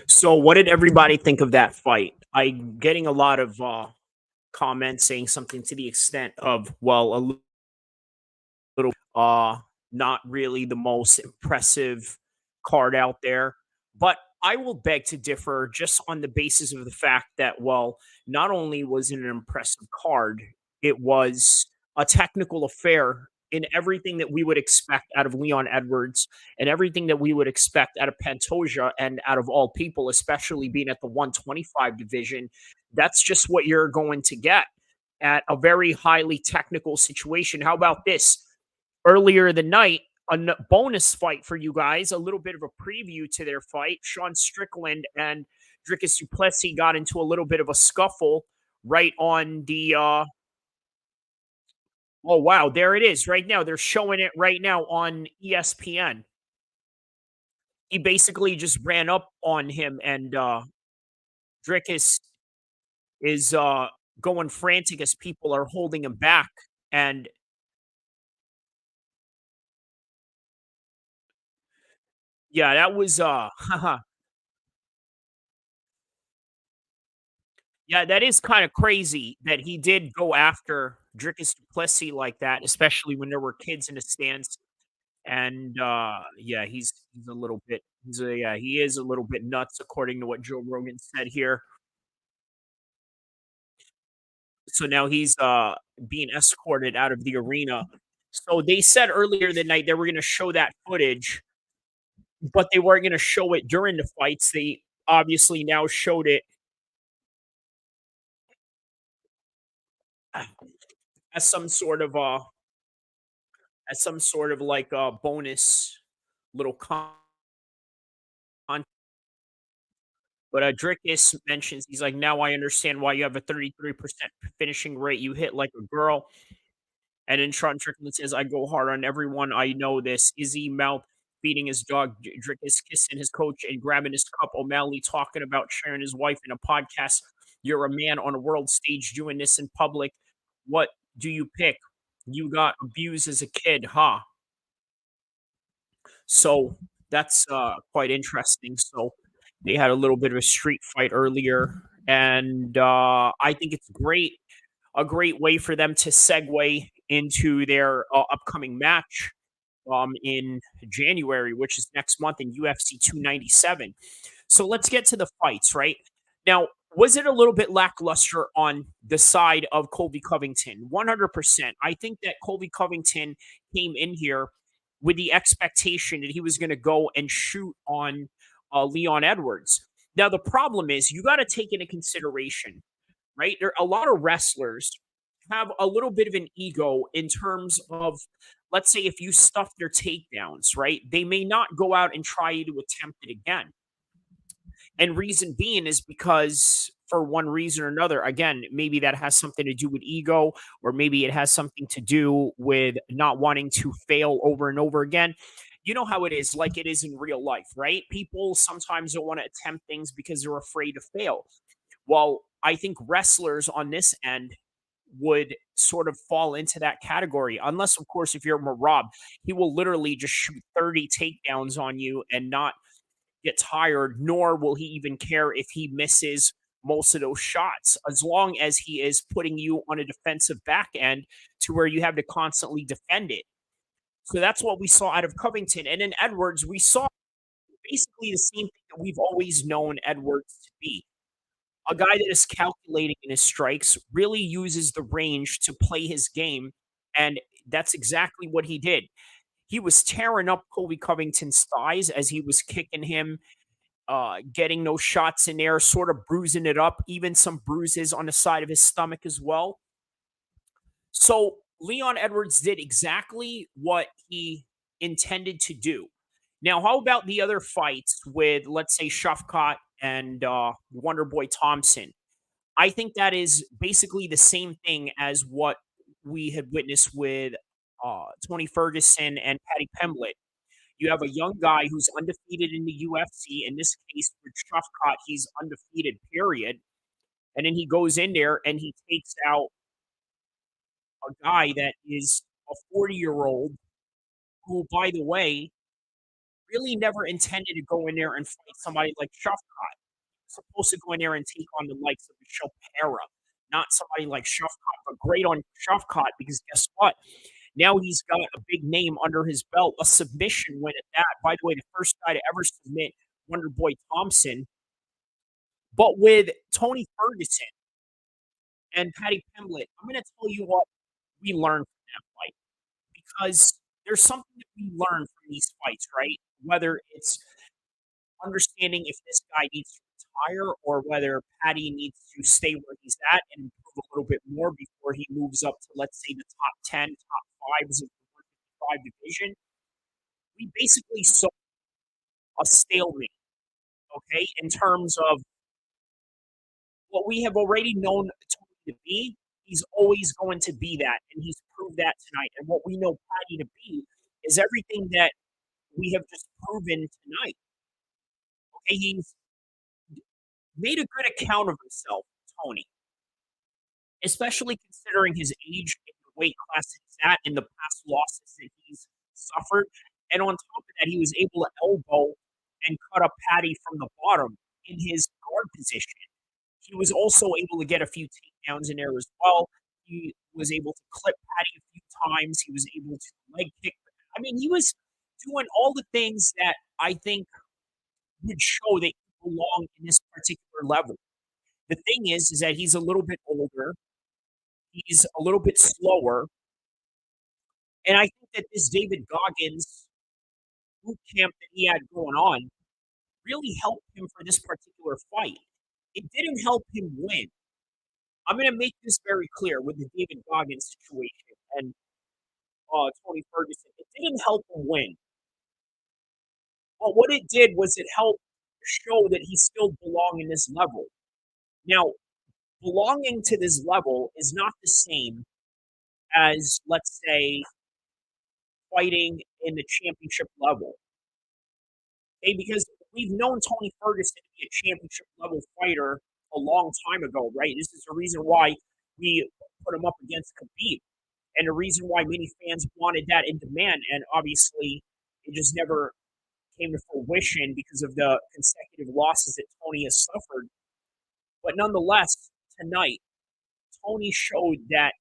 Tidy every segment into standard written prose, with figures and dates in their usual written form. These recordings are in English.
So, what did everybody think of that fight? I'm getting a lot of comments saying something to the extent of, well, little, not really the most impressive card out there. But I will beg to differ just on the basis of the fact that, well, not only was it an impressive card, it was a technical affair in everything that we would expect out of Leon Edwards and everything that we would expect out of Pantoja and out of all people, especially being at the 125 division. That's just what you're going to get at a very highly technical situation. How about this? Earlier the night, bonus fight for you guys, a little bit of a preview to their fight. Sean Strickland and Dricus Duplessis got into a little bit of a scuffle right on the oh wow, there it is right now. They're showing it right now on ESPN. He basically just ran up on him and Dricus is going frantic as people are holding him back. And yeah, that was yeah, that is kinda crazy that he did go after Dricus Du Plessis like that, especially when there were kids in the stands, and, yeah, he's a little bit he is a little bit nuts according to what Joe Rogan said here. So now he's, being escorted out of the arena. So they said earlier that night they were gonna show that footage, but they weren't gonna show it during the fights. They obviously now showed it as some sort of, like, bonus little but, Drickus mentions, he's like, "Now I understand why you have a 33% finishing rate. You hit like a girl." And then Sean Strickland says, "I go hard on everyone. I know this." Izzy Mouth feeding his dog, Drickus kissing his coach and grabbing his cup. O'Malley talking about sharing his wife in a podcast. You're a man on a world stage doing this in public. What do you pick? You got abused as a kid, huh? So that's quite interesting. So they had a little bit of a street fight earlier, and I think it's a great way for them to segue into their upcoming match in January, which is next month in UFC 297. So let's get to the fights, right? Now, was it a little bit lackluster on the side of Colby Covington? 100%. I think that Colby Covington came in here with the expectation that he was going to go and shoot on Leon Edwards. Now, the problem is you got to take into consideration, right? There are a lot of wrestlers have a little bit of an ego in terms of, let's say, if you stuff their takedowns, right? They may not go out and try to attempt it again. And reason being is because for one reason or another, again, maybe that has something to do with ego, or maybe it has something to do with not wanting to fail over and over again. You know how it is, like it is in real life, right? People sometimes don't want to attempt things because they're afraid to fail. Well, I think wrestlers on this end would sort of fall into that category. Unless, of course, if you're Marab, he will literally just shoot 30 takedowns on you and not get tired, nor will he even care if he misses most of those shots, as long as he is putting you on a defensive back end to where you have to constantly defend it. So that's what we saw out of Covington. And in Edwards, we saw basically the same thing that we've always known Edwards to be, a guy that is calculating in his strikes, really uses the range to play his game, and that's exactly what he did. He was tearing up Colby Covington's thighs as he was kicking him, getting those shots in there, sort of bruising it up, even some bruises on the side of his stomach as well. So Leon Edwards did exactly what he intended to do. Now, how about the other fights with, let's say, Shafkat and Wonder Boy Thompson? I think that is basically the same thing as what we had witnessed with Tony Ferguson and Paddy Pemblett. You have a young guy who's undefeated in the UFC. In this case, with Shafkat, he's undefeated, period. And then he goes in there and he takes out a guy that is a 40-year-old who, by the way, really never intended to go in there and fight somebody like Shafkat. Supposed to go in there and take on the likes of Michelle Pereira, not somebody like Shafkat, but great on Shafkat because guess what? Now he's got a big name under his belt, a submission win at that. By the way, the first guy to ever submit Wonder Boy Thompson. But with Tony Ferguson and Paddy Pimblett, I'm going to tell you what we learned from that fight because there's something that we learn from these fights, right? Whether it's understanding if this guy needs to retire or whether Paddy needs to stay where he's at and improve a little bit more before he moves up to, let's say, the top 10, top fives of the 155 division. We basically saw a stalemate, okay, in terms of what we have already known Tony to be. He's always going to be that, and he's proved that tonight. And what we know Paddy to be is everything that we have just proven tonight. Okay, he's made a good account of himself, Tony, especially considering his age and the weight class that he's at and the past losses that he's suffered. And on top of that, he was able to elbow and cut up Paddy from the bottom in his guard position. He was also able to get a few takedowns in there as well. He was able to clip Paddy a few times. He was able to leg kick. I mean, he was doing all the things that I think would show that he belonged in this particular level. The thing is that he's a little bit older. He's a little bit slower. And I think that this David Goggins boot camp that he had going on really helped him for this particular fight. It didn't help him win. I'm going to make this very clear with the David Goggins situation and Tony Ferguson. It didn't help him win. But what it did was it helped show that he still belonged in this level. Now, belonging to this level is not the same as, let's say, fighting in the championship level. Okay, because we've known Tony Ferguson to be a championship level fighter a long time ago, right? This is the reason why we put him up against Khabib, and the reason why many fans wanted that in demand. And obviously, it just never came to fruition because of the consecutive losses that Tony has suffered. But nonetheless, tonight, Tony showed that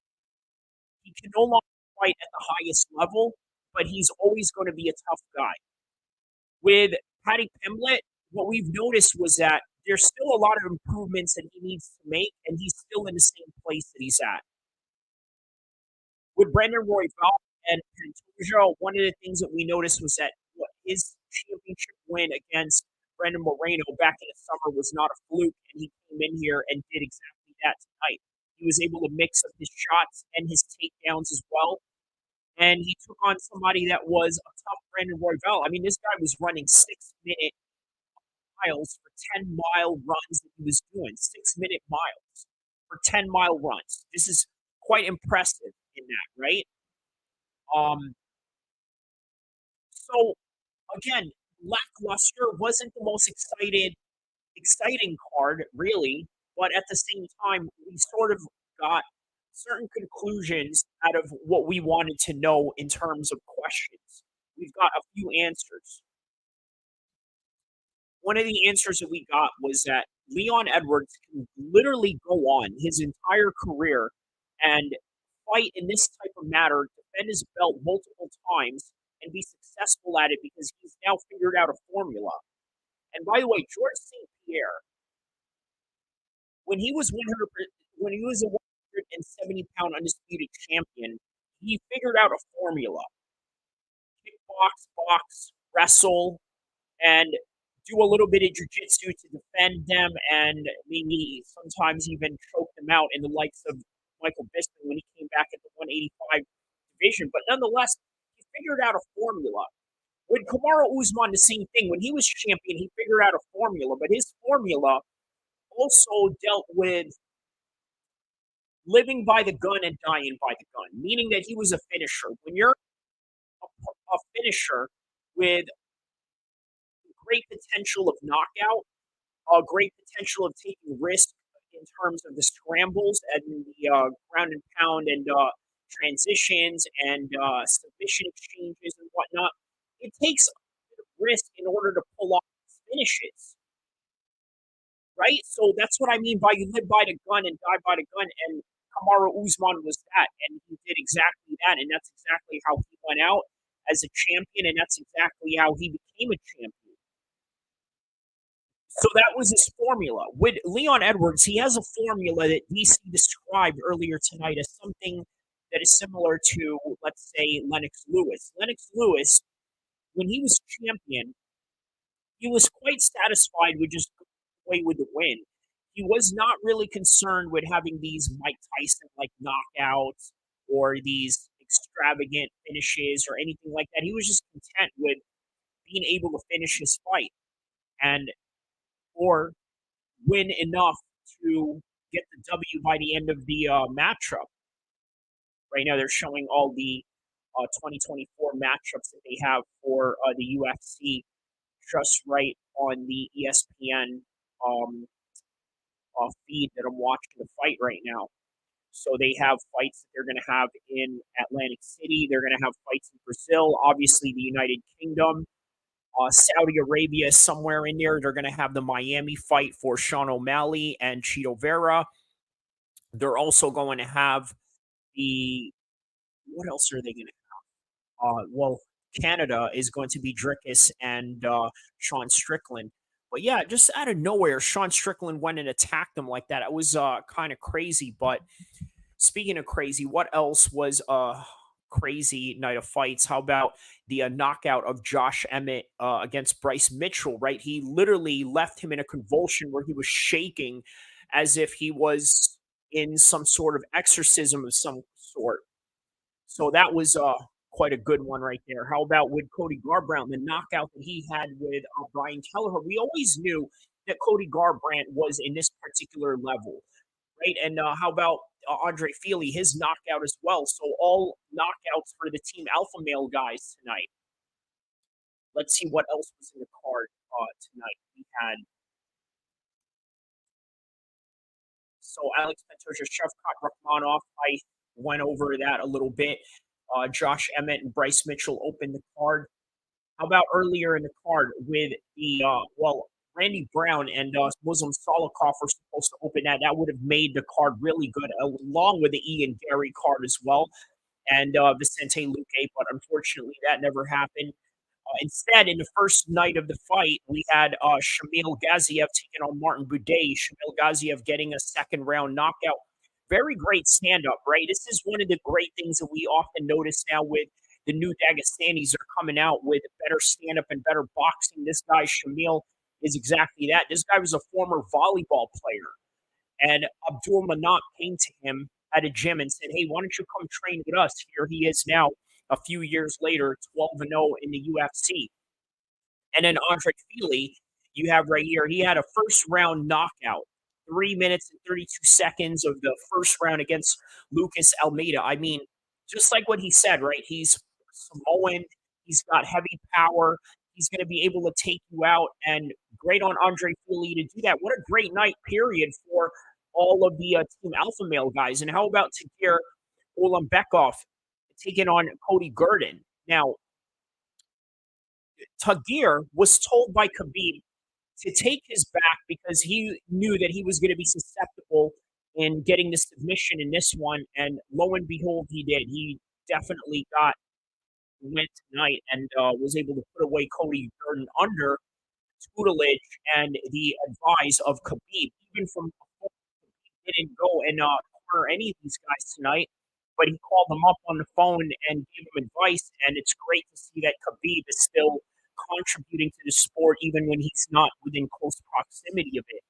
he can no longer fight at the highest level, but he's always going to be a tough guy. With Paddy Pimblett, what we've noticed was that there's still a lot of improvements that he needs to make, and he's still in the same place that he's at. With Brandon Royval and Pantoja, one of the things that we noticed was that his championship win against Brandon Moreno back in the summer was not a fluke, and he came in here and did exactly that tonight. He was able to mix up his shots and his takedowns as well, and he took on somebody that was a tough Brandon Royval. I mean, this guy was running 6-minute miles for 10-mile runs that he was doing, 6-minute miles for 10-mile runs. This is quite impressive in that, right? Um, so again, lackluster wasn't the most exciting card, really, but at the same time, we sort of got certain conclusions out of what we wanted to know in terms of questions. We've got a few answers. One of the answers that we got was that Leon Edwards can literally go on his entire career and fight in this type of matter, defend his belt multiple times, and be successful at it because he's now figured out a formula. And by the way, George St. Pierre, when he was 100, when he was a 170-pound undisputed champion, he figured out a formula: kickbox, box, wrestle, and do a little bit of jujitsu to defend them, and maybe sometimes even choke them out in the likes of Michael Bisping when he came back at the 185 division. But nonetheless, he figured out a formula. With Kamaru Usman, the same thing. When he was champion, he figured out a formula, but his formula also dealt with living by the gun and dying by the gun, meaning that he was a finisher. When you're a finisher with great potential of knockout, a great potential of taking risk in terms of the scrambles and the ground and pound and transitions and submission exchanges and whatnot, it takes a bit of wrist in order to pull off his finishes, right? So that's what I mean by you live by the gun and die by the gun. And Kamaru Usman was that, and he did exactly that, and that's exactly how he went out as a champion, and that's exactly how he became a champion. So that was his formula. With Leon Edwards, he has a formula that DC described earlier tonight as something that is similar to, let's say, Lennox Lewis. Lennox Lewis, when he was champion, he was quite satisfied with just going away with the win. He was not really concerned with having these Mike Tyson like knockouts or these extravagant finishes or anything like that. He was just content with being able to finish his fight and or win enough to get the W by the end of the matchup. Right now, they're showing all the 2024 matchups that they have for the UFC just right on the ESPN um, feed that I'm watching the fight right now. So they have fights that they're going to have in Atlantic City. They're going to have fights in Brazil, obviously the United Kingdom. Saudi Arabia is somewhere in there. They're going to have the Miami fight for Sean O'Malley and Chito Vera. They're also going to have the what else are they going to well, Canada is going to be Drickus and Sean Strickland. But yeah, just out of nowhere, Sean Strickland went and attacked them like that. It was kind of crazy. But speaking of crazy, what else was a crazy night of fights? How about the knockout of Josh Emmett against Bryce Mitchell? Right, he literally left him in a convulsion where he was shaking as if he was in some sort of exorcism of some sort. So that was quite a good one right there. How about with Cody Garbrandt, the knockout that he had with Brian Kelleher? We always knew that Cody Garbrandt was in this particular level, right? And how about Andre Feely, his knockout as well? So all knockouts for the Team Alpha Male guys tonight. Let's see what else was in the card tonight. We had Alex Pantoja, Shavkat Rakhmonov. I went over that a little bit. Josh Emmett and Bryce Mitchell opened the card. How about earlier in the card with the Randy Brown and Muslim Solokhov were supposed to open that. That would have made the card really good, along with the Ian Gary card as well, and Vicente Luque. But unfortunately, that never happened. Instead, in the first night of the fight, we had Shamil Gaziev taking on Martin Buday. Shamil Gaziev getting a second round knockout. Very great stand up, right? This is one of the great things that we often notice now with the new Dagestanis are coming out with better stand up and better boxing. This guy, Shamil, is exactly that. This guy was a former volleyball player. And Abdul Manap came to him at a gym and said, "Hey, why don't you come train with us?" Here he is now, a few years later, 12-0 in the UFC. And then Andre Feely, you have right here, he had a first round knockout, 3 minutes and 32 seconds of the first round against Lucas Almeida. I mean, just like what he said, right? He's Samoan, he's got heavy power, he's going to be able to take you out, and great on Andre Feely to do that. What a great night, period, for all of the Team Alpha Male guys. And how about Tagir Ulambekov taking on Cody Gurdon? Now, Tagir was told by Khabib to take his back because he knew that he was going to be susceptible in getting the submission in this one. And lo and behold, he did. He definitely got went tonight and was able to put away Cody Gurdon under tutelage and the advice of Khabib. Even from before, he didn't go and corner any of these guys tonight, but he called them up on the phone and gave them advice. And it's great to see that Khabib is still contributing to the sport even when he's not within close proximity of it.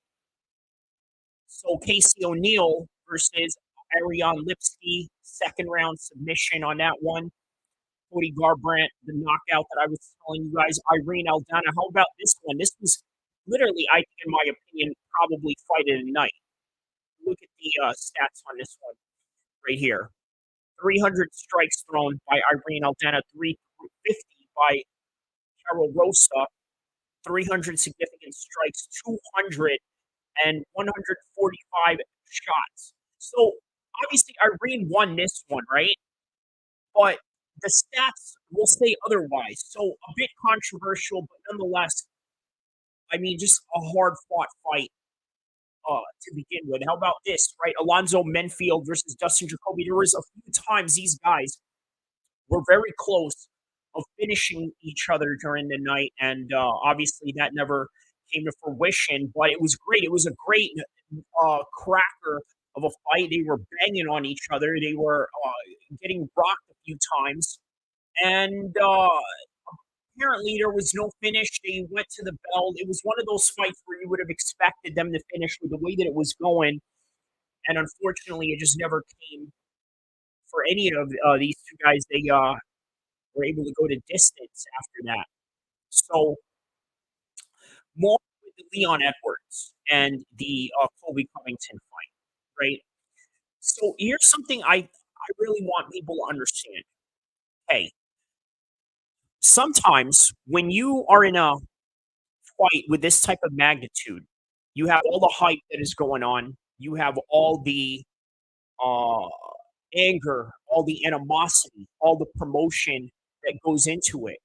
So Casey O'Neill versus Ariane Lipsky, second round submission on that one. Cody Garbrandt, the knockout that I was telling you guys. Irene Aldana. How about this one? This was literally, I think, in my opinion, probably fight of the night. Look at the stats on this one right here. 300 strikes thrown by Irene Aldana, 350 by Carol Rosa, 300 significant strikes, 200 and 145 shots. So obviously Irene won this one, right? But the stats will say otherwise. So a bit controversial, but nonetheless, I mean, just a hard fought fight to begin with. How about this, right? Alonzo Menfield versus Dustin Jacoby. There was a few times these guys were very close of finishing each other during the night, and obviously that never came to fruition. But it was great. It was a great cracker of a fight. They were banging on each other. They were getting rocked a few times, and apparently there was no finish. They went to the bell. It was one of those fights where you would have expected them to finish with the way that it was going, and unfortunately, it just never came for any of these two guys. They were able to go to distance after that. So more with the Leon Edwards and the Colby Covington fight, right? So here's something I really want people to understand. Hey, sometimes when you are in a fight with this type of magnitude, you have all the hype that is going on. You have all the uh, anger, all the animosity, all the promotion that goes into it.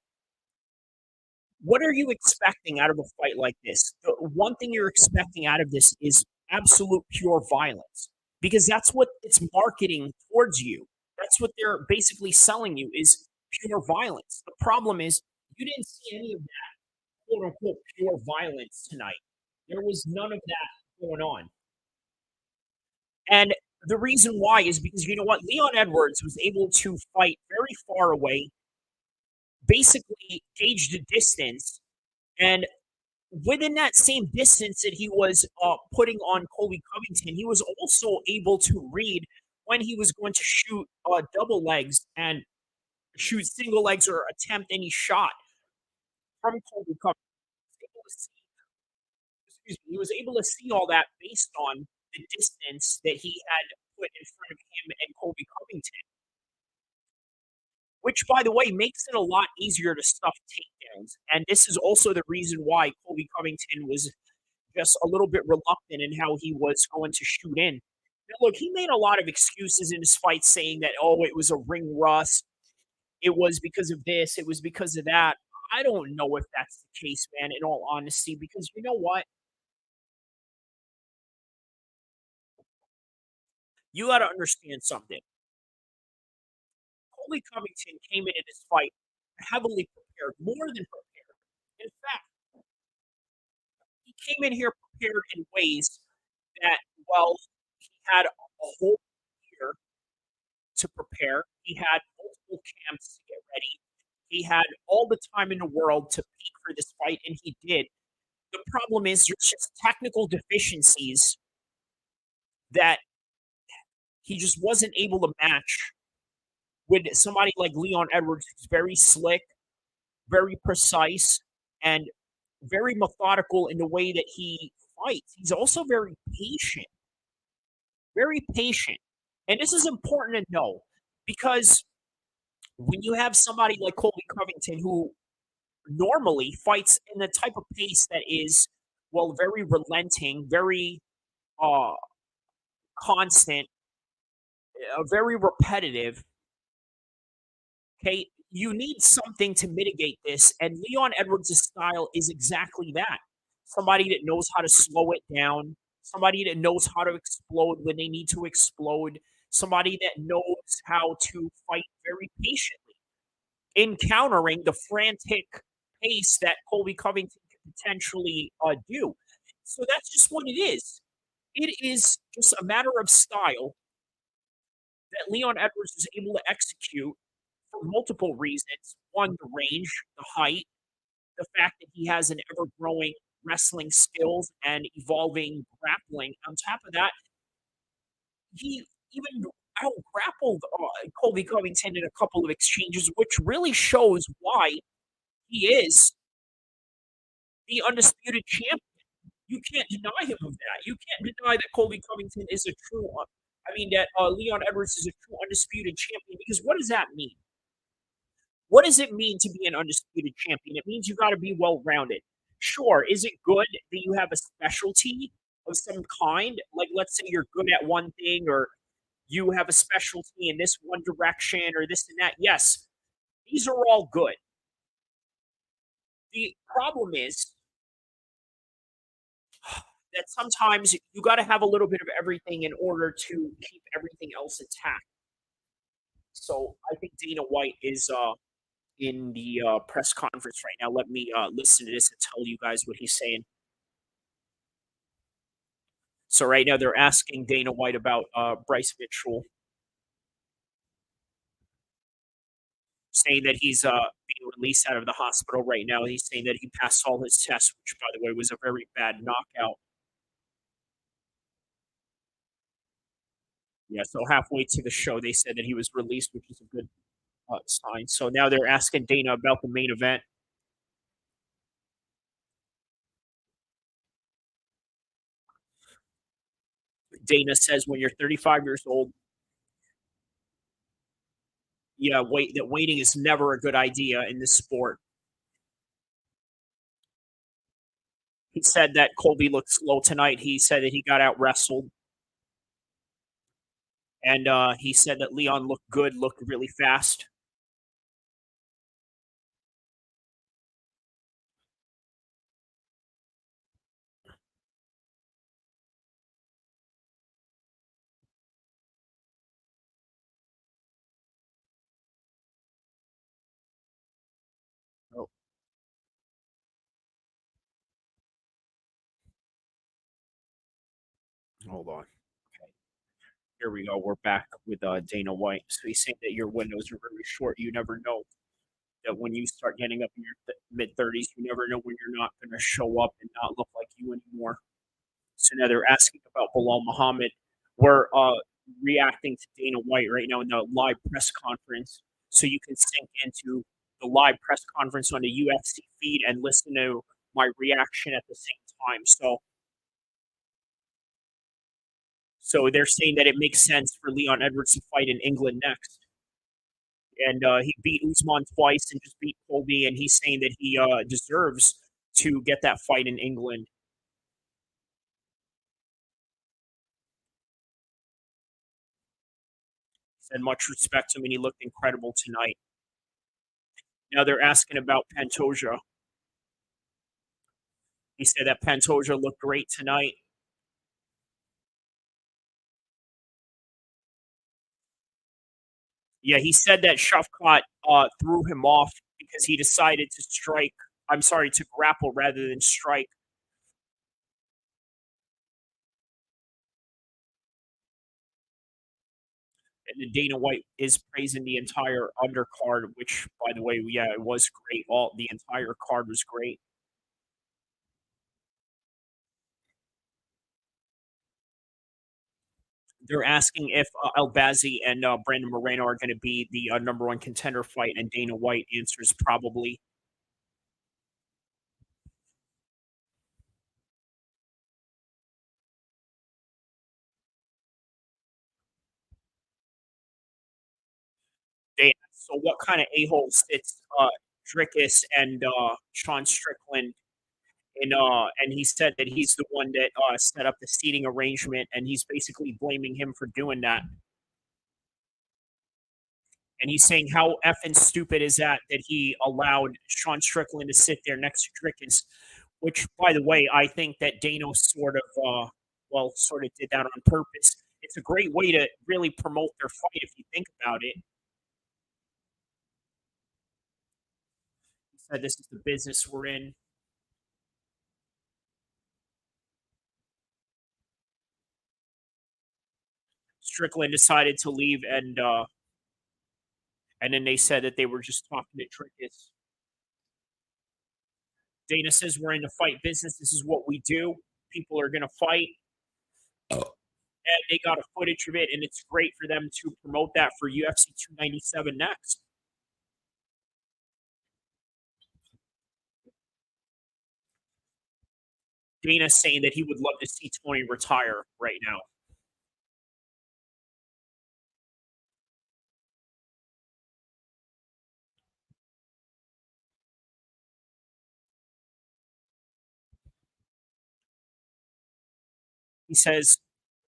What are you expecting out of a fight like this? The one thing you're expecting out of this is absolute pure violence because that's what it's marketing towards you. That's what they're basically selling you is pure violence. The problem is you didn't see any of that quote unquote pure violence tonight. There was none of that going on. And the reason why is because you know what? Leon Edwards was able to fight very far away, basically gauge the distance, and within that same distance that he was putting on Colby Covington, he was also able to read when he was going to shoot double legs and shoot single legs or attempt any shot from Colby Covington. He was able to see, excuse me, he was able to see all that based on the distance that he had put in front of him and Colby Covington, which, by the way, makes it a lot easier to stuff takedowns. And this is also the reason why Colby Covington was just a little bit reluctant in how he was going to shoot in. Now, look, he made a lot of excuses in his fight saying that, oh, it was a ring rust. It was because of this. It was because of that. I don't know if that's the case, man, in all honesty, because you know what? You got to understand something. Colby Covington came into this fight heavily prepared, more than prepared. In fact, he came in here prepared in ways that, well, he had a whole year to prepare. He had multiple camps to get ready. He had all the time in the world to peak for this fight, and he did. The problem is there's just technical deficiencies that he just wasn't able to match with somebody like Leon Edwards, who's very slick, very precise, and very methodical in the way that he fights. He's also very patient. And this is important to know because when you have somebody like Colby Covington who normally fights in the type of pace that is, well, very relenting, very uh, constant, very repetitive, okay, you need something to mitigate this. And Leon Edwards' style is exactly that somebody that knows how to slow it down, somebody that knows how to explode when they need to explode, somebody that knows how to fight very patiently encountering the frantic pace that Colby Covington could potentially do. So that's just what it is. It is just a matter of style that Leon Edwards is able to execute for multiple reasons. One, the range, the height, the fact that he has an ever growing wrestling skills and evolving grappling. On top of that, he even out grappled Colby Covington in a couple of exchanges, which really shows why he is the undisputed champion. You can't deny him of that. You can't deny that Colby Covington is a true. I mean that Leon Edwards is a true undisputed champion. Because what does that mean? What does it mean to be an undisputed champion? It means you got to be well rounded. Sure, is it good that you have a specialty of some kind? Like, let's say you're good at one thing, or you have a specialty in this one direction, or this and that. Yes, These are all good. The problem is that sometimes you got to have a little bit of everything in order to keep everything else intact. So I think Dana White is in the press conference right now. Let me listen to this and tell you guys what he's saying. So right now they're asking Dana White about Bryce Mitchell, saying that he's being released out of the hospital right now. He's saying that he passed all his tests, which, by the way, was a very bad knockout. Yeah, so halfway to the show, they said that he was released, which is a good sign. So now they're asking Dana about the main event. Dana says when you're 35 years old, yeah, that waiting is never a good idea in this sport. He said that Colby looked slow tonight. He said that he got out wrestled, and he said that Leon looked good, looked really fast. Oh, hold on. Okay, here we go. We're back with Dana White. So he's saying that your windows are very short. You never know that when you start getting up in your mid 30s, you never know when you're not going to show up and not look like you anymore. So now they're asking about Bilal Muhammad. We're reacting to Dana White right now in the live press conference, so you can sync into the live press conference on the UFC feed and listen to my reaction at the same time. So they're saying that it makes sense for Leon Edwards to fight in England next, and he beat Usman twice and just beat Colby, and he's saying that he deserves to get that fight in England. He said much respect to him, and he looked incredible tonight. Now they're asking about Pantoja. He said that Pantoja looked great tonight. Yeah, he said that Shavkat threw him off because he decided to strike. I'm sorry, to grapple rather than strike. And then Dana White is praising the entire undercard, which, by the way, yeah, it was great. All the entire card was great. They're asking if Albazi and Brandon Moreno are going to be the number one contender fight, and Dana White answers probably. Damn. So what kind of a-hole sits Drickus and Sean Strickland and he said that he's the one that set up the seating arrangement, and he's basically blaming him for doing that. And he's saying how effing stupid is that he allowed Sean Strickland to sit there next to Drickus, which, by the way, I think that Dano sort of, sort of did that on purpose. It's a great way to really promote their fight if you think about it. He said this is the business we're in. Strickland decided to leave, and then they said that they were just talking to Drickus. Dana says we're in the fight business. This is what we do. People are going to fight. And they got a footage of it, and it's great for them to promote that for UFC 297 next. Dana's saying that he would love to see Tony retire right now. He says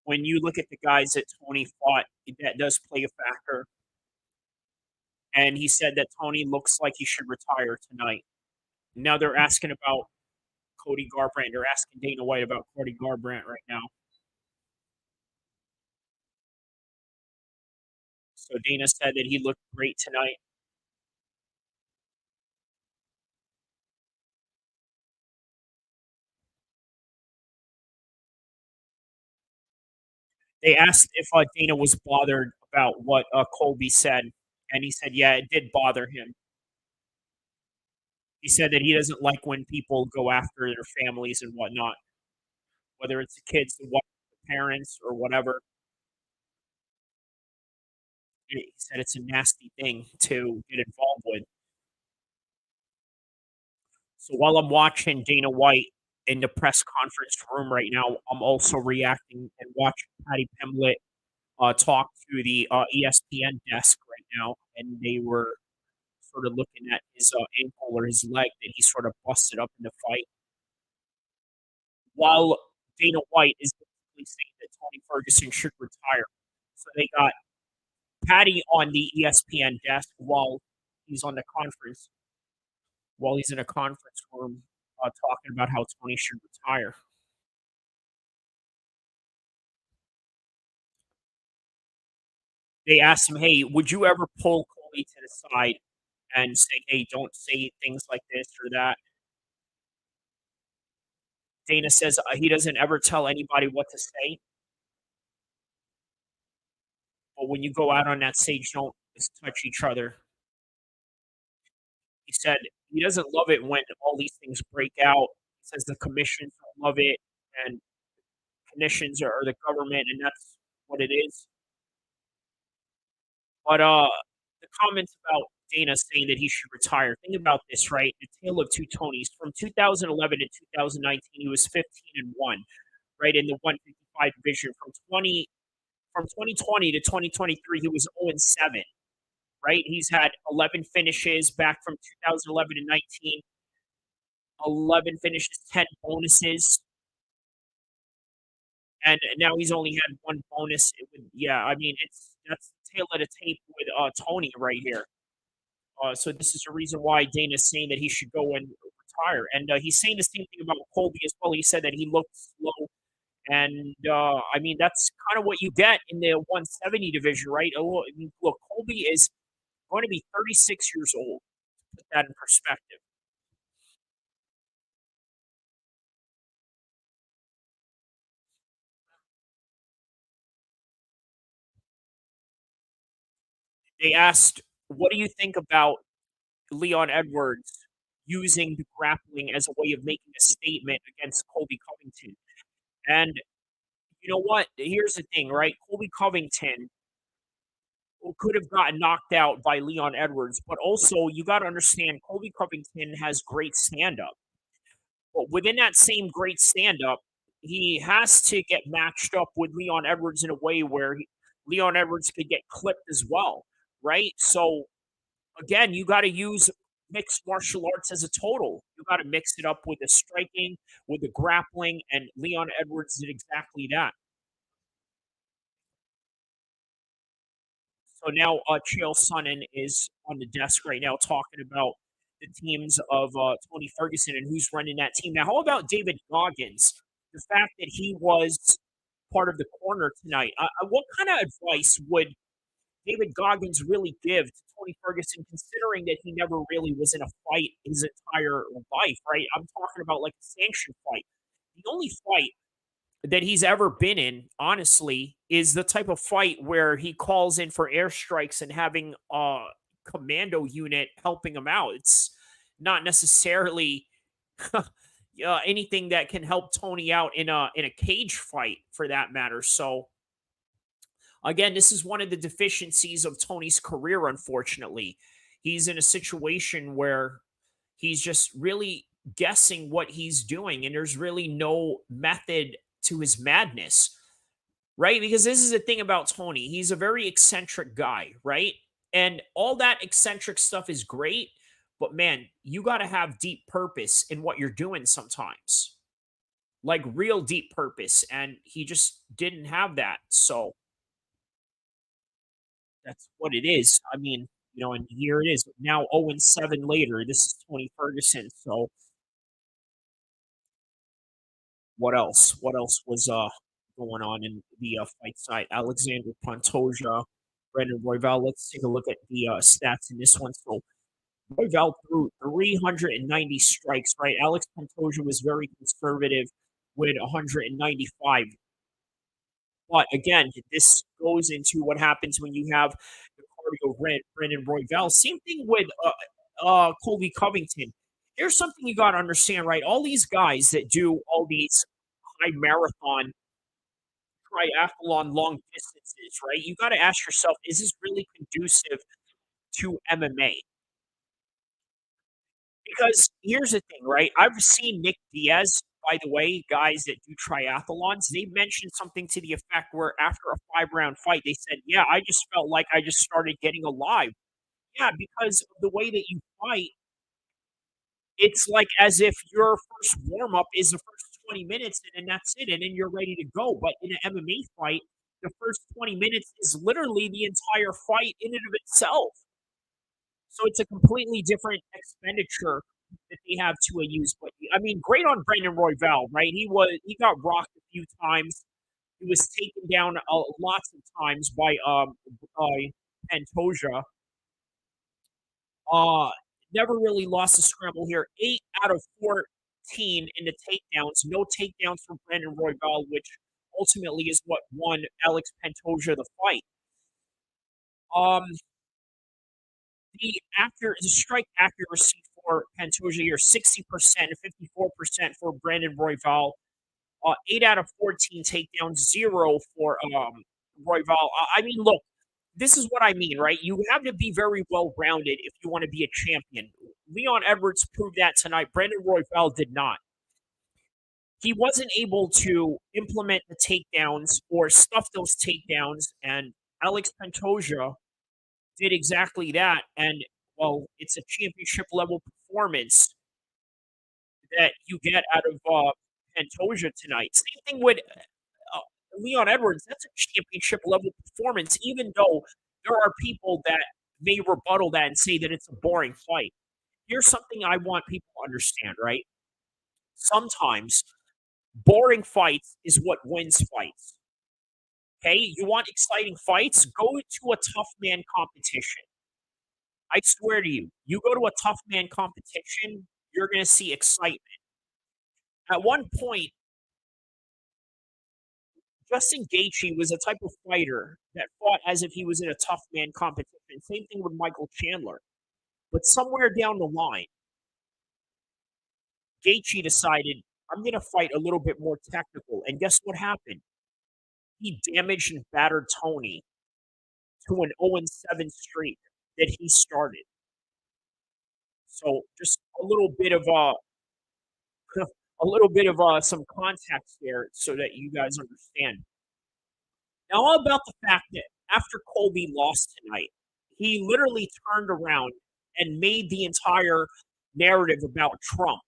when you look at the guys that Tony fought, that does play a factor. and he said that Tony looks like he should retire tonight. Now they're asking about Cody Garbrandt. They're asking Dana White about Cody Garbrandt right now. So Dana said that he looked great tonight. They asked if Dana was bothered about what Colby said, and he said, "Yeah, it did bother him." He said that he doesn't like when people go after their families and whatnot, whether it's the kids, the wife, the parents, or whatever. He said it's a nasty thing to get involved with. So while I'm watching Dana White in the press conference room right now, I'm also reacting and watching Patty Pimblett talk to the ESPN desk right now, and they were sort of looking at his ankle or his leg that he sort of busted up in the fight. While Dana White is basically saying that Tony Ferguson should retire. So they got Patty on the ESPN desk he's on the conference, while he's in a conference room talking about how Tony should retire. They asked him, "Hey, would you ever pull Colby to the side and say, hey, don't say things like this or that?" Dana says he doesn't ever tell anybody what to say, but when you go out on that stage, don't just touch each other. He said he doesn't love it when all these things break out. He says the commissions don't love it, and commissions are the government, and that's what it is. But the comments about Dana saying that he should retire. Think about this, right? The tale of two Tonys. From 2011 to 2019, he was 15-1, right in the 155 division. From 2020 to 2023, he was 0-7, right? He's had 11 finishes back from 2011 to 19, 11 finishes, 10 bonuses, and now he's only had one bonus. Yeah, I mean, that's the tail of the tape with Tony right here. So this is the reason why Dana's saying that he should go and retire, and he's saying the same thing about Colby as well. He said that he looked slow, and I mean that's kind of what you get in the 170 division, right? Oh, I mean, look, Colby is going to be 36 years old. Put that in perspective. They asked, "What do you think about Leon Edwards using the grappling as a way of making a statement against Colby Covington?" And you know what? Here's the thing, right? Colby Covington could have gotten knocked out by Leon Edwards, but also you got to understand Colby Covington has great stand up. But within that same great stand up, he has to get matched up with Leon Edwards in a way where Leon Edwards could get clipped as well, right? So again, you got to use mixed martial arts as a total. You got to mix it up with the striking, with the grappling, and Leon Edwards did exactly that. So now Chael Sonnen is on the desk right now talking about the teams of Tony Ferguson and who's running that team. Now, how about David Goggins? The fact that he was part of the corner tonight. What kind of advice would David Goggins really give to Tony Ferguson, considering that he never really was in a fight his entire life, right? I'm talking about like a sanctioned fight. The only fight that he's ever been in, honestly, is the type of fight where he calls in for airstrikes and having a commando unit helping him out. It's not necessarily anything that can help Tony out in a cage fight, for that matter. So again, this is one of the deficiencies of Tony's career. Unfortunately, he's in a situation where he's just really guessing what he's doing, and there's really no method to his madness, right? Because this is the thing about Tony. He's a very eccentric guy, right? And all that eccentric stuff is great, but man, you got to have deep purpose in what you're doing sometimes. Like real deep purpose, and he just didn't have that. So that's what it is. I mean, And here it is now 0-7 later. This is Tony Ferguson. So what else? What else was going on in the fight side? Alexander Pantoja, Brendan Royval. Let's take a look at the stats in this one. So Royval threw 390 strikes, right? Alex Pantoja was very conservative with 195. But again, this goes into what happens when you have the cardio Brendan Royval. Same thing with Colby Covington. Here's something you got to understand, right? All these guys that do all these high marathon, triathlon, long distances, right? You got to ask yourself, is this really conducive to MMA? Because here's the thing, right? I've seen Nick Diaz, by the way, guys that do triathlons, they mentioned something to the effect where after a 5-round fight, they said, "Yeah, I just felt like I just started getting alive." Yeah, because of the way that you fight, it's like as if your first warm up is the first 20 minutes and then that's it, and then you're ready to go. But in an MMA fight, the first 20 minutes is literally the entire fight in and of itself. So it's a completely different expenditure that they have to use. But I mean, great on Brandon Royval, right? He got rocked a few times. He was taken down lots of times by Pantoja. Uh Never really lost a scramble here. 8 out of 14 in the takedowns. No takedowns from Brandon Royval, which ultimately is what won Alex Pantoja the fight. Um, the strike accuracy for Pantoja here, 60% and 54% for Brandon Royval. 8 out of 14 takedowns, zero for Royval. I mean, look, this is what I mean, right? You have to be very well rounded if you want to be a champion. Leon Edwards proved that tonight. Brandon Royval did not. He wasn't able to implement the takedowns or stuff those takedowns, and Alex Pantoja did exactly that. And well, it's a championship level performance that you get out of Pantoja tonight. Same thing with uh, Leon Edwards. That's a championship level performance, even though there are people that may rebuttal that and say that it's a boring fight. Here's something I want people to understand, right? Sometimes boring fights is what wins fights. Okay, you want exciting fights? Go to a tough man competition. I swear to you, you go to a tough man competition, you're going to see excitement. At one point, Justin Gaethje was a type of fighter that fought as if he was in a tough man competition. Same thing with Michael Chandler. But somewhere down the line, Gaethje decided, I'm going to fight a little bit more technical. And guess what happened? He damaged and battered Tony to an 0-7 streak that he started. So just a little bit of a little bit of some context there so that you guys understand. Now, how about the fact that after Colby lost tonight, he literally turned around and made the entire narrative about Trump.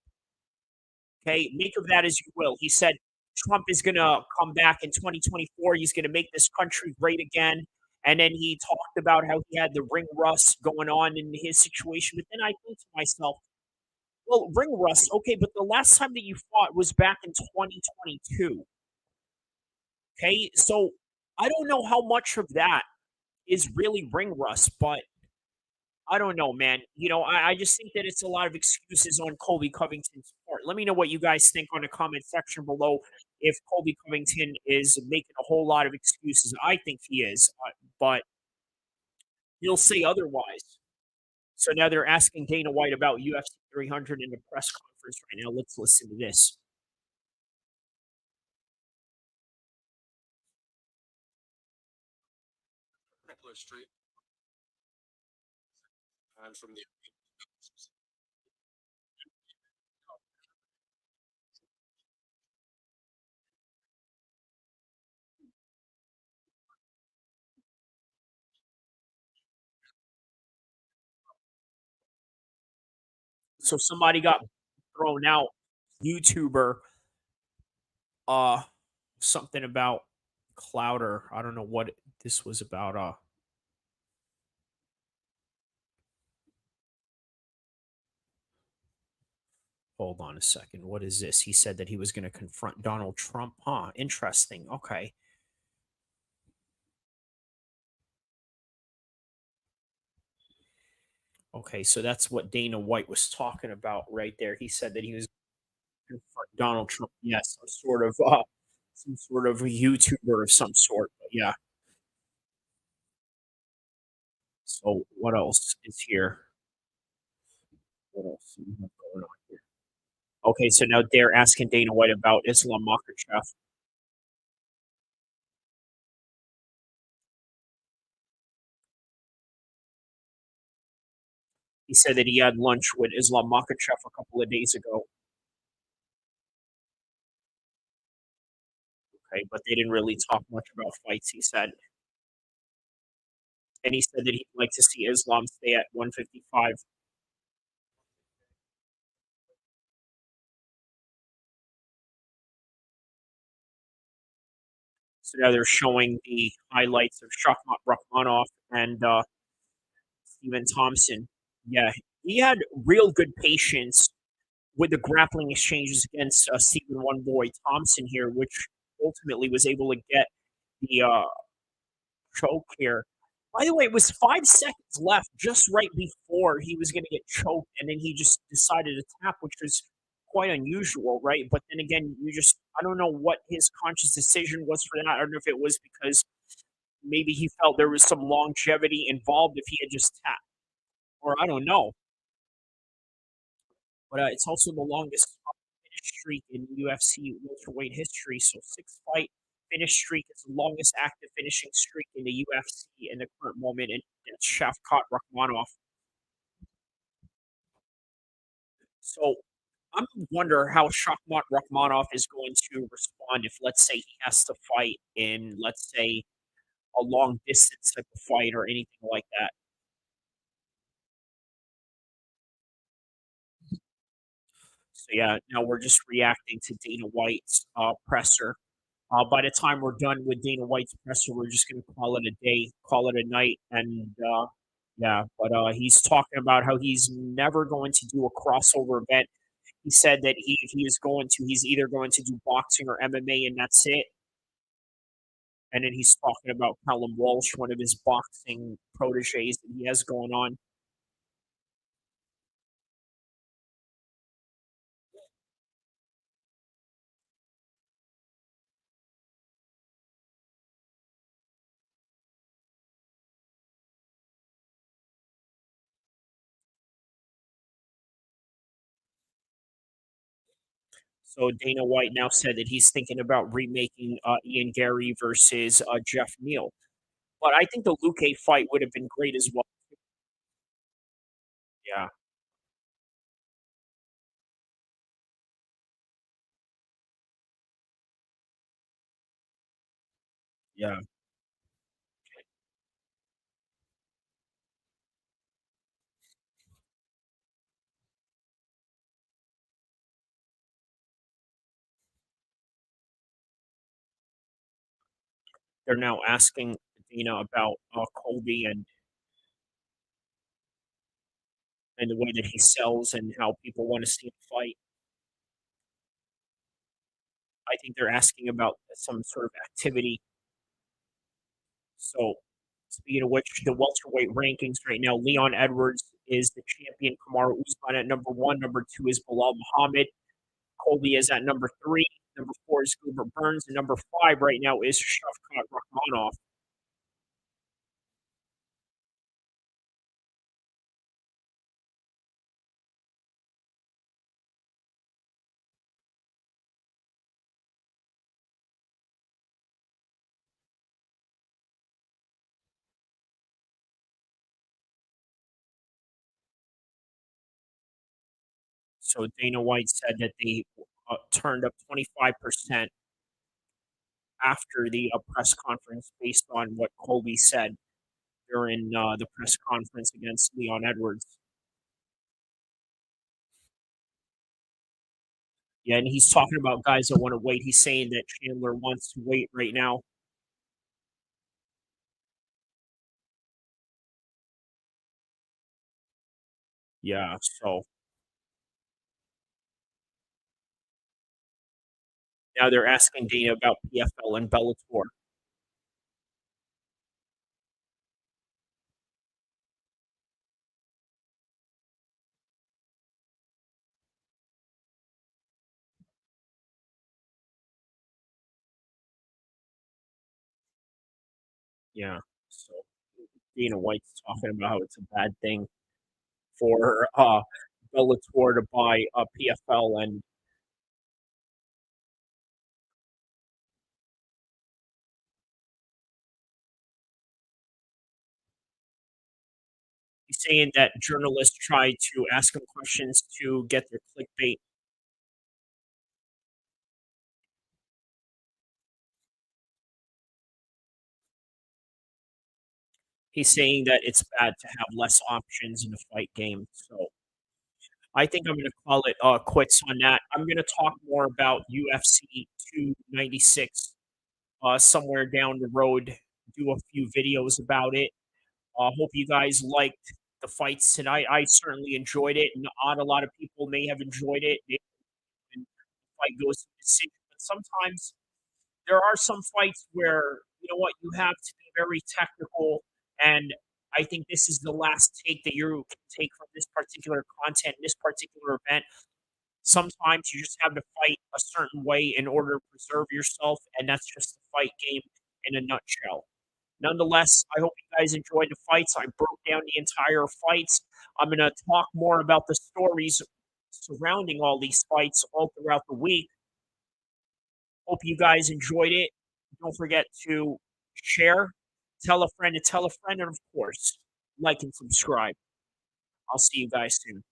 Okay, make of that as you will. He said Trump is going to come back in 2024. He's going to make this country great again. And then he talked about how he had the ring rust going on in his situation. But then I think to myself, well, ring rust, okay, but the last time that you fought was back in 2022. Okay, so I don't know how much of that is really ring rust, but I don't know, man. I just think that it's a lot of excuses on Colby Covington's part. Let me know what you guys think on the comment section below. If Colby Covington is making a whole lot of excuses, I think he is, but he'll say otherwise. So now they're asking Dana White about UFC 300 in the press conference right now. Let's listen to this. So somebody got thrown out. YouTuber, uh, something about Clouder. I don't know what this was about. Hold on a second. What is this? He said that he was going to confront Donald Trump. Huh. Interesting. Okay. Okay. So that's what Dana White was talking about right there. He said that he was going to confront Donald Trump. Yes, some sort of a YouTuber of some sort. But yeah. So what else is here? What else do we have going on here? Okay. So now they're asking Dana White about Islam Makhachev. He said that he had lunch with Islam Makhachev a couple of days ago. Okay. But they didn't really talk much about fights, he said. And he said that he'd like to see Islam stay at 155. So now they're showing the highlights of Shakhmat Rakhmonov and Stephen Thompson. Yeah, he had real good patience with the grappling exchanges against Stephen One Boy Thompson here, which ultimately was able to get the choke here. By the way, it was 5 seconds left, just right before he was going to get choked, and then he just decided to tap, which was quite unusual, right? But then again, I don't know what his conscious decision was for that. I don't know if it was because maybe he felt there was some longevity involved if he had just tapped, or I don't know. But it's also the longest finish streak in UFC welterweight history. So 6 fight finish streak is the longest active finishing streak in the UFC in the current moment, and it's Shavkat Rakhmonov. So I wonder how Shavkat Rakhmonov is going to respond if, let's say, he has to fight in, let's say, a long distance type of fight or anything like that. So yeah, now we're just reacting to Dana White's presser. By the time we're done with Dana White's presser, we're just going to call it a day, call it a night, and yeah. But he's talking about how he's never going to do a crossover event. He said that if he is going to, he's either going to do boxing or MMA, and that's it. And then he's talking about Callum Walsh, one of his boxing proteges that he has going on. So Dana White now said that he's thinking about remaking Ian Gary versus Jeff Neal. But I think the Luque fight would have been great as well. Yeah, yeah. They're now asking Dana about Colby and the way that he sells and how people want to see him fight. I think they're asking about some sort of activity. So, speaking of which, the welterweight rankings right now, Leon Edwards is the champion. Kamaru Usman at number one. Number two is Bilal Muhammad. Colby is at number three. Number four is Gilbert Burns. And number five right now is Shavkat Rakhmonov. So Dana White said that they turned up 25% after the press conference based on what Colby said during the press conference against Leon Edwards. Yeah, and he's talking about guys that want to wait. He's saying that Chandler wants to wait right now. Yeah, so Now they're asking Dana about PFL and Bellator. Yeah. So Dana White's talking about how it's a bad thing for Bellator to buy PFL, and he's saying that journalists try to ask him questions to get their clickbait. He's saying that it's bad to have less options in the fight game. So I think I'm going to call it quits on that. I'm going to talk more about UFC 296 somewhere down the road, do a few videos about it. Hope you guys liked the fights tonight. I certainly enjoyed it. Not a lot of people may have enjoyed it. Maybe when the fight goes to decision, but sometimes there are some fights where you know what you have to be very technical, and I think this is the last take that you can take from this particular content, this particular event. Sometimes you just have to fight a certain way in order to preserve yourself, and that's just the fight game in a nutshell. Nonetheless, I hope you guys enjoyed the fights. I broke down the entire fights. I'm going to talk more about the stories surrounding all these fights all throughout the week. Hope you guys enjoyed it. Don't forget to share, tell a friend to tell a friend, and of course, like and subscribe. I'll see you guys soon.